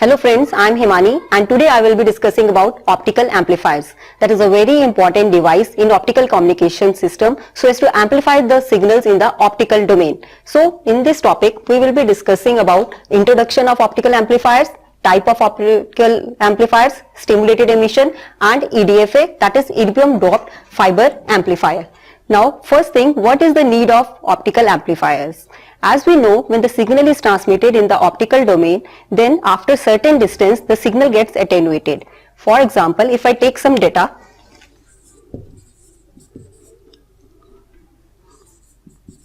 Hello friends, I am Himani and today I will be discussing about optical amplifiers. That is a very important device in optical communication system so as to amplify the signals in the optical domain. So in this topic we will be discussing about introduction of optical amplifiers, type of optical amplifiers, stimulated emission and EDFA, that is erbium doped fiber amplifier. Now first thing, what is the need of optical amplifiers? As we know, when the signal is transmitted in the optical domain, then after certain distance the signal gets attenuated. For example, if I take some data,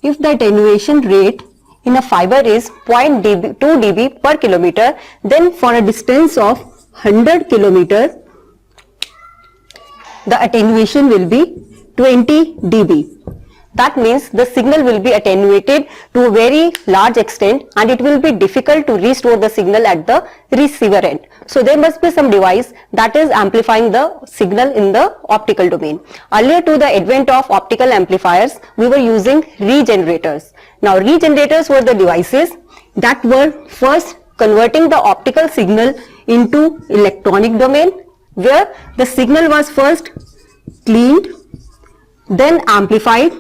if the attenuation rate in a fiber is 0.2 dB per kilometer, then for a distance of 100 kilometer the attenuation will be 20 dB. That means the signal will be attenuated to a very large extent and it will be difficult to restore the signal at the receiver end. So there must be some device that is amplifying the signal in the optical domain. Earlier to the advent of optical amplifiers, we were using regenerators. Now regenerators were the devices that were first converting the optical signal into electronic domain, where the signal was first cleaned, then amplified,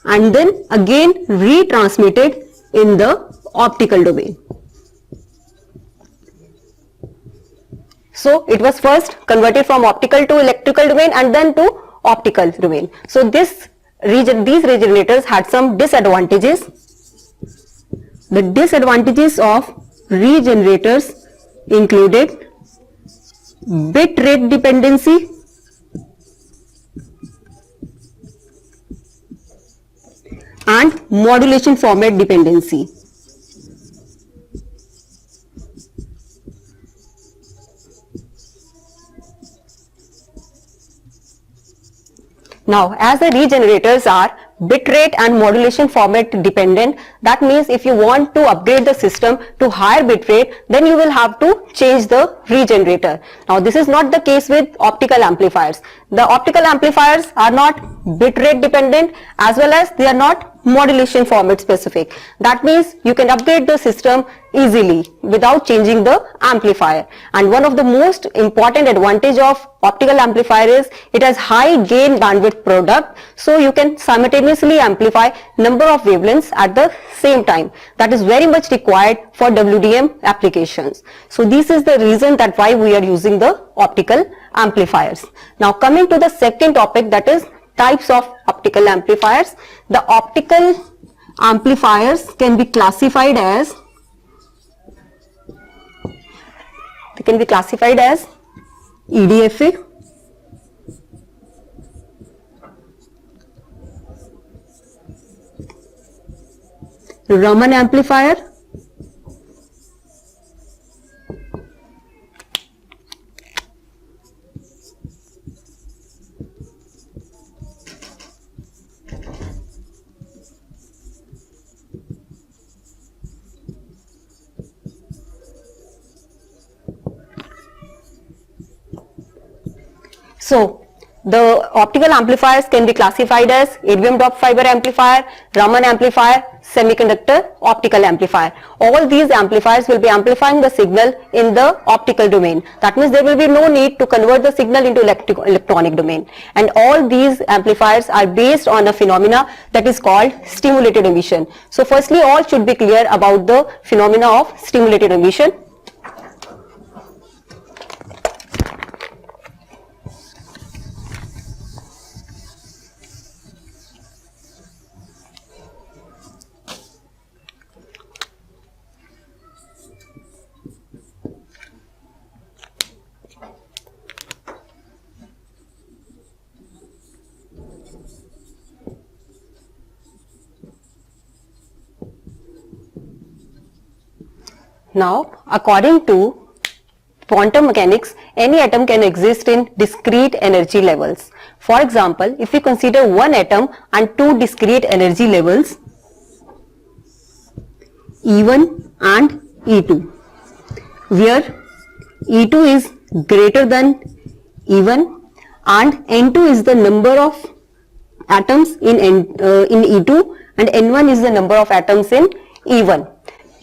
and then again retransmitted in the optical domain. So it was first converted from optical to electrical domain and then to optical domain. So these regenerators had some disadvantages. The disadvantages of regenerators included bit rate dependency, and modulation format dependency. Now, as the regenerators are bitrate and modulation format dependent, that means if you want to upgrade the system to higher bitrate, then you will have to change the regenerator. Now this is not the case with optical amplifiers. The optical amplifiers are not bitrate dependent as well as they are not modulation format specific. That means you can upgrade the system easily without changing the amplifier. And one of the most important advantage of optical amplifier is it has high gain bandwidth product, so you can simultaneously amplify number of wavelengths at the same time. That is very much required for WDM applications. So this is the reason that why we are using the optical amplifiers. Now coming to the second topic, that is types of optical amplifiers. The optical amplifiers can be classified as EDFA, Raman amplifier, so the optical amplifiers can be classified as erbium doped fiber amplifier, Raman amplifier, semiconductor optical amplifier. All these amplifiers will be amplifying the signal in the optical domain. That means there will be no need to convert the signal into electronic domain. And all these amplifiers are based on a phenomena that is called stimulated emission. So firstly, all should be clear about the phenomena of stimulated emission. Now, according to quantum mechanics, any atom can exist in discrete energy levels. For example, if we consider one atom and two discrete energy levels, E1 and E2, where E2 is greater than E1 and N2 is the number of atoms in E2 and N1 is the number of atoms in E1.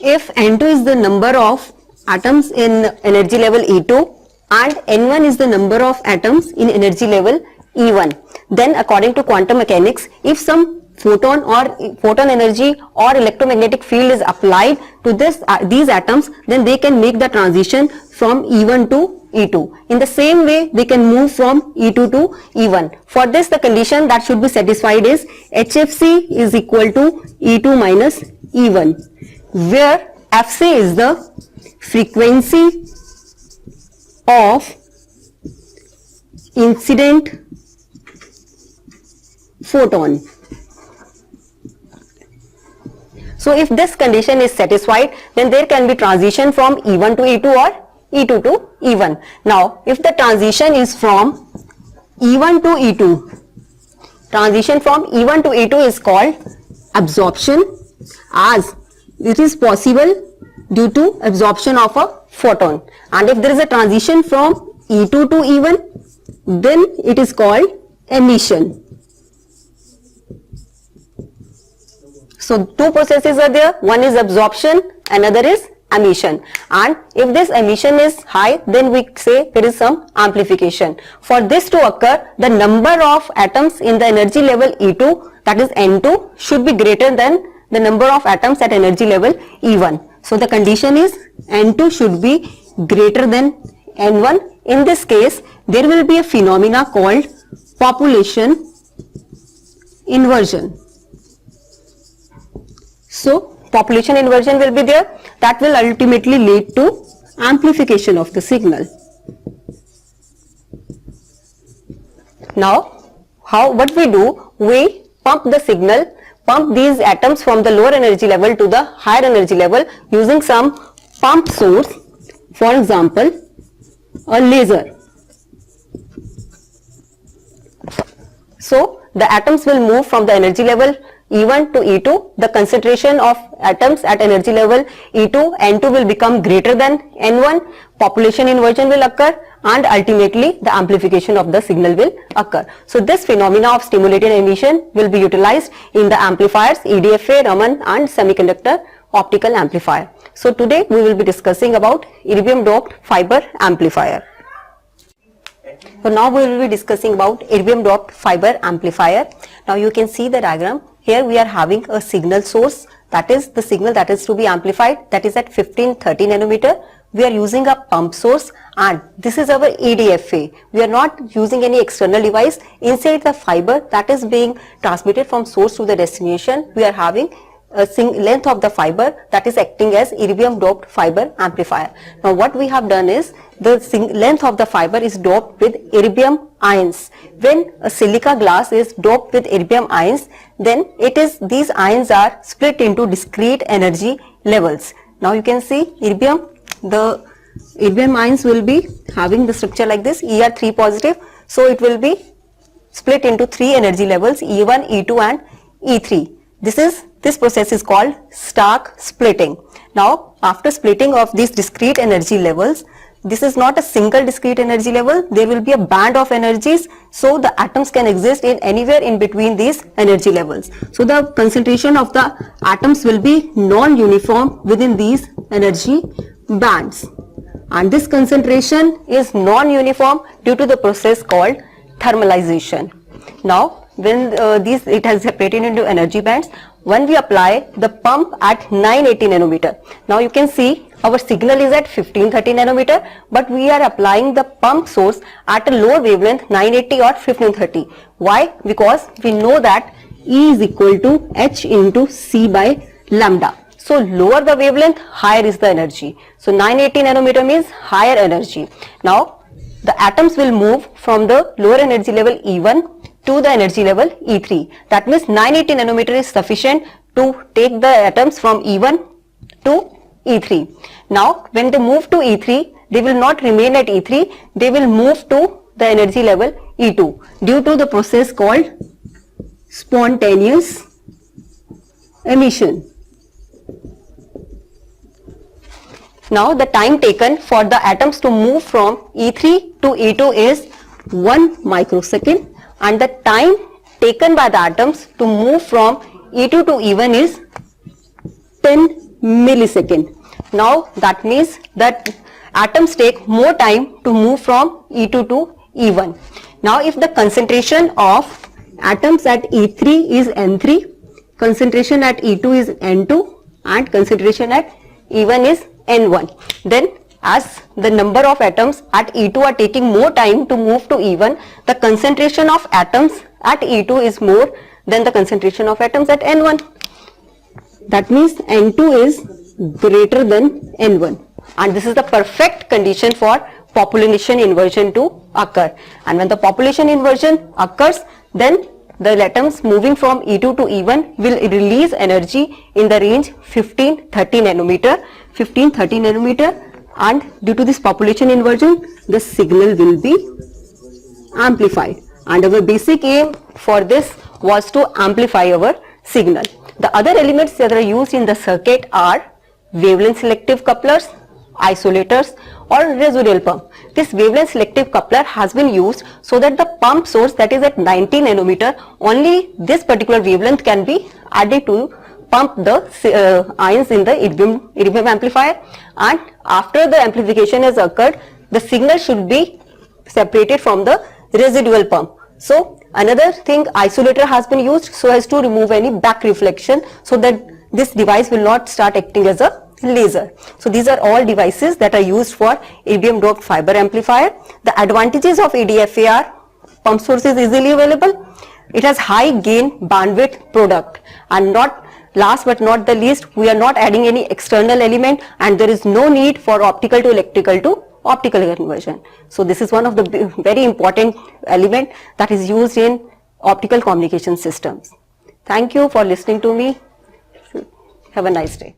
if N2 is the number of atoms in energy level E2 and N1 is the number of atoms in energy level E1, then according to quantum mechanics, if some photon energy or electromagnetic field is applied to these atoms, then they can make the transition from E1 to E2. In the same way, they can move from E2 to E1. For this, the condition that should be satisfied is HFC is equal to E2 minus E1, where Fc is the frequency of incident photon. So if this condition is satisfied, then there can be transition from E1 to E2 or E2 to E1. Now, if the transition is from E1 to E2, transition from E1 to E2 is called absorption, as it is possible due to absorption of a photon. And if there is a transition from E2 to E1, then it is called emission. So two processes are there, one is absorption, another is emission, and if this emission is high, then we say there is some amplification. For this to occur, the number of atoms in the energy level E2, that is N2, should be greater than the number of atoms at energy level E1. So the condition is N2 should be greater than N1. In this case, there will be a phenomena called population inversion. So population inversion will be there, that will ultimately lead to amplification of the signal. Now what we do, we pump the signal, pump these atoms from the lower energy level to the higher energy level using some pump source, for example a laser. So the atoms will move from the energy level E1 to E2, the concentration of atoms at energy level E2, N2 will become greater than N1, population inversion will occur, and ultimately the amplification of the signal will occur. So this phenomena of stimulated emission will be utilized in the amplifiers EDFA, Raman and semiconductor optical amplifier. So today we will be discussing about erbium doped fiber amplifier. So now we will be discussing about erbium doped fiber amplifier. Now you can see the diagram. Here we are having a signal source, that is the signal that is to be amplified, that is at 1530 nanometer. We are using a pump source and this is our EDFA. We are not using any external device. Inside the fiber that is being transmitted from source to the destination, we are having a length of the fiber that is acting as erbium doped fiber amplifier. Now what we have done is the length of the fiber is doped with erbium ions. When a silica glass is doped with erbium ions, then these ions are split into discrete energy levels. Now you can see the erbium ions will be having the structure like this, Er3 positive. So it will be split into three energy levels, E1, E2 and E3. This process is called Stark splitting. Now after splitting of these discrete energy levels, this is not a single discrete energy level, there will be a band of energies, so the atoms can exist in anywhere in between these energy levels. So the concentration of the atoms will be non-uniform within these energy bands, and this concentration is non-uniform due to the process called thermalization. Now when it has separated into energy bands, when we apply the pump at 980 nanometer, now you can see our signal is at 1530 nanometer, but we are applying the pump source at a lower wavelength 980 or 1530. Why? Because we know that E is equal to H into C by lambda. So lower the wavelength, higher is the energy. So 980 nanometer means higher energy. Now the atoms will move from the lower energy level E1 to the energy level E3. That means 980 nanometer is sufficient to take the atoms from E1 to E3. Now when they move to E3, they will not remain at E3, they will move to the energy level E2 due to the process called spontaneous emission. Now the time taken for the atoms to move from E3 to E2 is 1 microsecond, and the time taken by the atoms to move from E2 to E1 is 10 millisecond. Now that means that atoms take more time to move from E2 to E1. Now if the concentration of atoms at E3 is N3, concentration at E2 is N2 and concentration at E1 is N1, then as the number of atoms at E2 are taking more time to move to E1, the concentration of atoms at E2 is more than the concentration of atoms at N1. That means N2 is greater than N1, and this is the perfect condition for population inversion to occur. And when the population inversion occurs, then the atoms moving from E2 to E1 will release energy in the range 15-30 nanometer, and due to this population inversion, the signal will be amplified. And our basic aim for this was to amplify our signal. The other elements that are used in the circuit are wavelength selective couplers, isolators, or residual pump. This wavelength selective coupler has been used so that the pump source that is at 90 nanometer, only this particular wavelength can be added to pump the ions in the erbium amplifier, and after the amplification has occurred, the signal should be separated from the residual pump. So another thing, isolator has been used so as to remove any back reflection, so that this device will not start acting as a laser. So these are all devices that are used for erbium doped fiber amplifier. The advantages of ADFA are pump source is easily available, it has high gain bandwidth product, and last but not the least, we are not adding any external element, and there is no need for optical to electrical to optical conversion. So this is one of the very important element that is used in optical communication systems. Thank you for listening to me. Have a nice day.